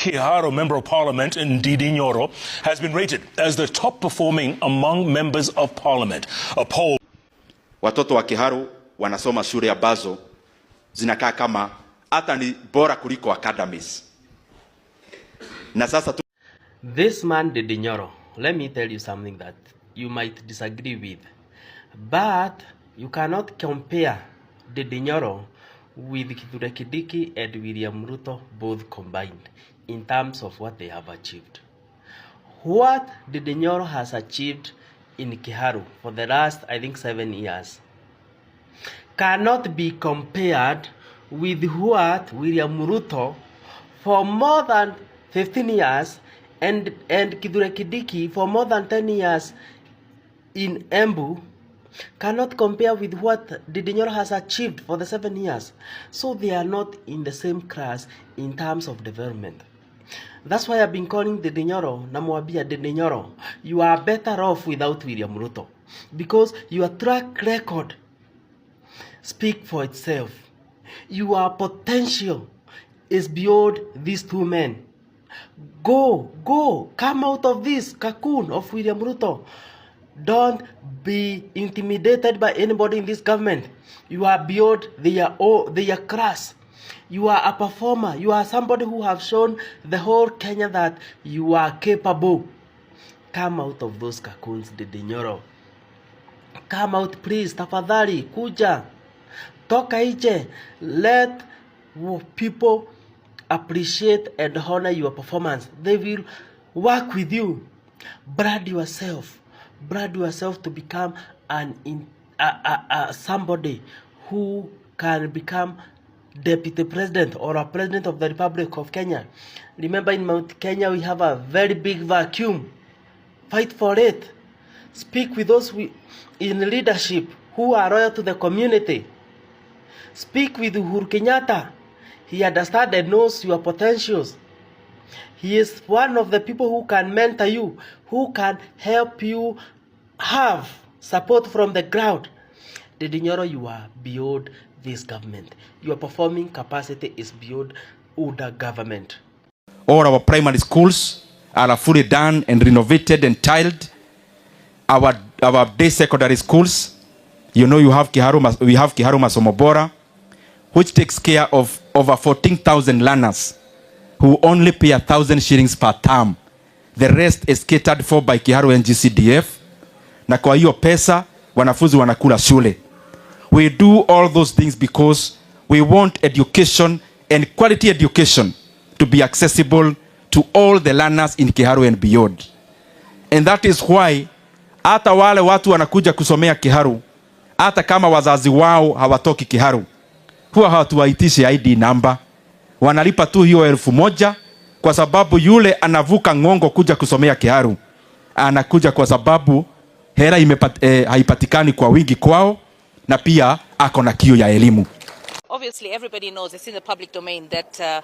Kiharu Member of Parliament Ndindi Nyoro has been rated as the top performing among members of Parliament. A poll. Watoto wa Kiharu wanasoma shule ambazo zinakaa kama hata ni bora kuliko academies. Na sasa This man Ndindi Nyoro, let me tell you something that you might disagree with, but you cannot compare Ndindi Nyoro with Kithure Kindiki and William Ruto both combined in terms of what they have achieved. What Ndindi Nyoro has achieved in Kiharu for the last, I think, 7 years cannot be compared with what William Ruto for more than 15 years and Kithure Kindiki for more than 10 years in Embu cannot compare with what Ndindi Nyoro has achieved for the 7 years. So they are not in the same class in terms of development. That's why I've been calling Ndindi Nyoro, namwambia Ndindi Nyoro, you are better off without William Ruto, because your track record speak for itself. Your potential is beyond these two men. Go, come out of this cocoon of William Ruto. Don't be intimidated by anybody in this government. You are beyond their class. You are a performer. You are somebody who have shown the whole Kenya that you are capable. Come out of those cocoons, Ndindi Nyoro. Come out, please. Tafadhali, kuja. Toka nje. Let people appreciate and honor your performance. They will work with you. Brand yourself. Brand yourself to become somebody who can become deputy president or a president of the Republic of Kenya. Remember, in Mount Kenya we have a very big vacuum. Fight for it. Speak with those in leadership who are loyal to the community. Speak with Uhuru Kenyatta. He understands and knows your potentials. He is one of the people who can mentor you, who can help you have support from the ground. Ndindi Nyoro, you are beyond this government. Your performing capacity is beyond UDA government. All our primary schools are fully done and renovated and tiled. Our day secondary schools, you know, we have Kiharu Masomo Bora, which takes care of over 14,000 learners who only pay 1,000 shillings per term. The rest is catered for by Kiharu and GCDF. Na kwa hiyo pesa wanafunzi wanakula shule. We do all those things because we want education and quality education to be accessible to all the learners in Kiharu and beyond. And that is why hata wale watu wanakuja kusomea Kiharu, hata kama wazazi wao hawatoki Kiharu, huwa hawatuwaitishi ID number. Wanalipa tu hiyo 1,000 kwa sababu yule anavuka ngongo kuja kusomea Kiharu. Anakuja kwa sababu hera haipatikani kwa wingi kwao, na pia ako na kiu ya elimu. Obviously everybody knows, it's in the public domain, that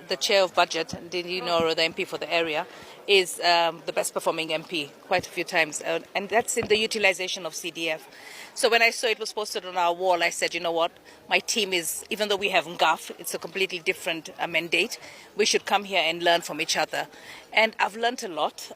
the chair of budget, Ndindi Nyoro, the MP for the area, is the best performing MP quite a few times, and that's in the utilization of CDF. So when I saw it was posted on our wall, I said, you know what, my team is, even though we have NGAF, it's a completely different mandate, we should come here and learn from each other. And I've learned a lot,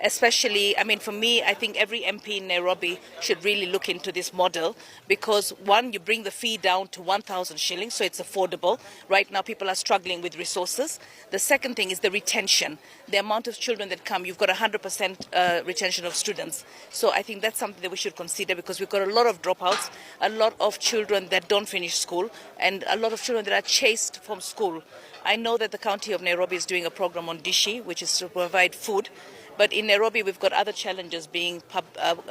especially, I mean, for me, I think every MP in Nairobi should really look into this model because, one, you bring the fee down to 1,000 shillings, so it's affordable. Right now, people are struggling with resources. The second thing is the retention. The amount of children that come, you've got 100% retention of students. So I think that's something that we should consider because we've got a lot of dropouts, a lot of children that don't finish school, and a lot of children that are chased from school. I know that the county of Nairobi is doing a program on Dishi, which is to provide food. But in Nairobi, we've got other challenges being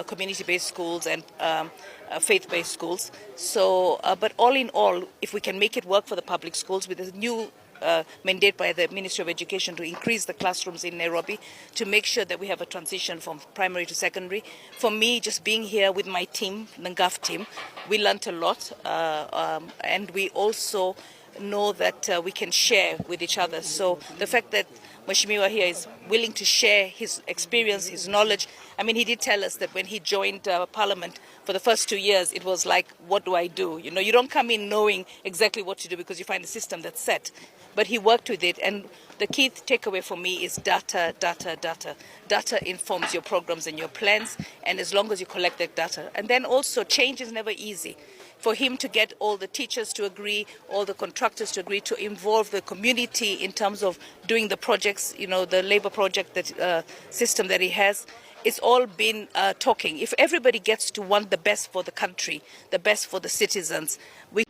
community-based schools and faith-based schools. So, but all in all, if we can make it work for the public schools with a new mandate by the Ministry of Education to increase the classrooms in Nairobi, to make sure that we have a transition from primary to secondary. For me, just being here with my team, the NGAF team, we learnt a lot, and we also know that we can share with each other. So the fact that Mheshimiwa here is willing to share his experience, his knowledge. I mean, he did tell us that when he joined Parliament for the first 2 years, it was like, what do I do? You know, you don't come in knowing exactly what to do because you find a system that's set. but he worked with it. And the key takeaway for me is data, data, data. Data informs your programs and your plans, and as long as you collect that data. And then also, change is never easy. For him to get all the teachers to agree, all the contractors to agree, to involve the community in terms of doing the projects, you know, the labor project that, system that he has, it's all been talking. If everybody gets to want the best for the country, the best for the citizens, we...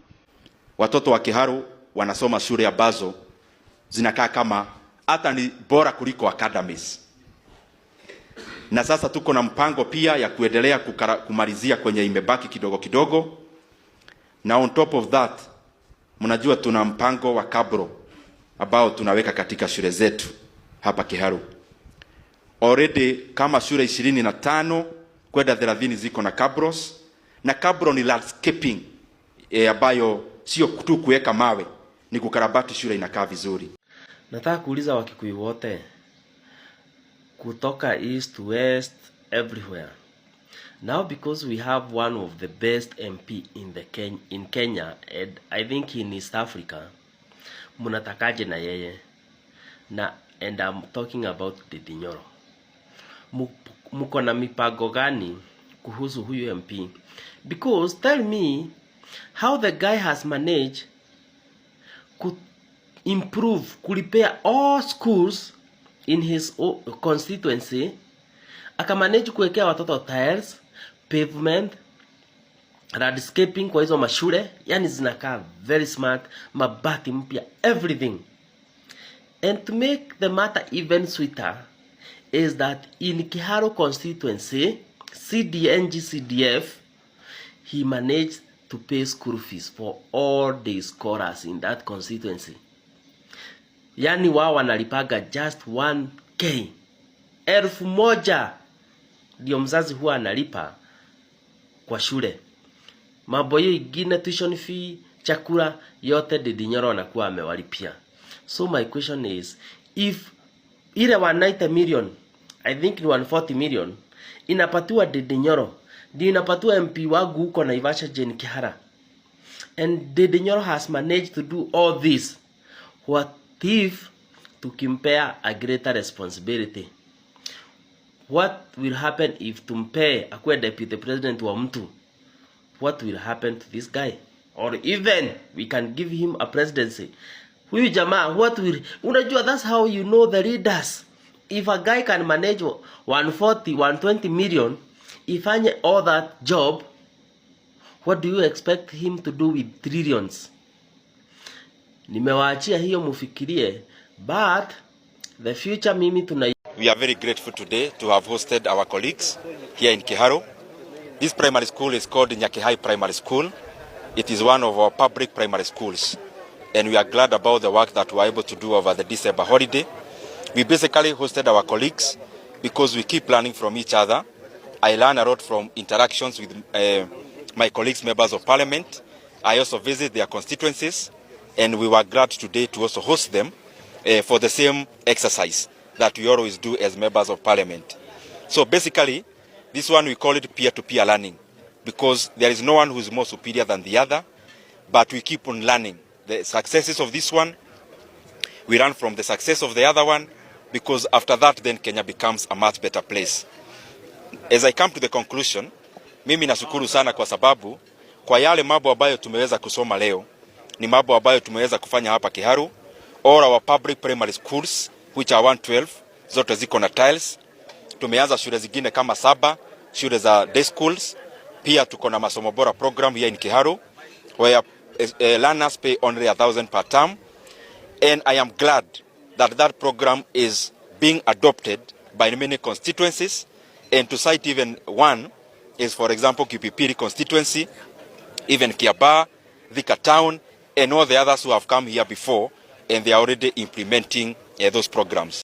Watoto wa Kiharu wanasoma shule ambazo zinakaa kama hata ni bora kuliko academies. Na sasa tuko na mpango pia ya kuendelea kumalizia kwenye imebaki kidogo kidogo. Na on top of that, mnajua tuna mpango wa kabro ambao tunaweka katika shule zetu hapa Kiharu. Already kama shule 25 kwenda 30 ziko na kabros, na kabro ni landscaping ambayo sio tu kuweka mawe, ni kukarabati shule inakaa vizuri. Nataka kuuliza Wakikuyu wote kutoka east to west everywhere. Now because we have one of the best MP in Kenya and I think in East Africa, munatakaje na yeye? And I'm talking about Ndindi Nyoro. Muko na mipango gani kuhusu huyu MP? Because tell me how the guy has managed to improve, repair all schools in his constituency. Akamanage kuwekea watoto tiles, pavement, landscaping kwa hizo mashule, yani zinakaa very smart, mabati mpya, everything. And to make the matter even sweeter is that in Kiharu constituency, CDF, he managed to pay school fees for all the scholars in that constituency. Yani wao wanalipaga just 1K. 1,000 ndio mzazi huwa analipa kwa shule. Mambo hiyo ingine, tuition fee, chakula, yote Ndindi Nyoro anakuwa amewalipia. So my question is, if ile 190 million, I think ni 140 million, inapatiwa Ndindi Nyoro, ndio inapatiwa MP wangu huko Naivasha Jane Kihara, and Ndindi Nyoro has managed to do all this, what if to compare a greater responsibility? What will happen if tumpe akuwe deputy president wa mtu? What will happen to this guy? Or even we can give him a presidency. Huyu jamaa, what will... Unajua, that's how you know the leaders. If a guy can manage 140, 120 million, ifanye all that job, what do you expect him to do with trillions? Nimewaachia hiyo mufikirie, but the future mimi tuna... We are very grateful today to have hosted our colleagues here in Kiharu. This primary school is called Nyakihai Primary School. It is one of our public primary schools. And we are glad about the work that we were able to do over the December holiday. We basically hosted our colleagues because we keep learning from each other. I learn a lot from interactions with my colleagues, members of parliament. I also visit their constituencies. And we were glad today to also host them for the same exercise that we always do as members of parliament. So basically, this one we call it peer-to-peer learning, because there is no one who is more superior than the other, but we keep on learning. The successes of this one, we learn from the success of the other one, because after that then Kenya becomes a much better place. As I come to the conclusion, mimi nashukuru sana kwa sababu kwa yale mambo ambayo tumeweza kusoma leo, ni mambo ambayo tumeweza kufanya hapa Kiharu. All our public primary schools, which are 112, zote ziko na tiles. Tumeanza shule zingine kama 7, shule za day schools. Pia tuko na masomo bora program here in Kiharu, where learners pay only 1,000 per term. And I am glad that that program is being adopted by many constituencies. And to cite even one is, for example, Kipipiri constituency, even Kiaba, Thika Town, and all the others who have come here before, and they are already implementing those programs.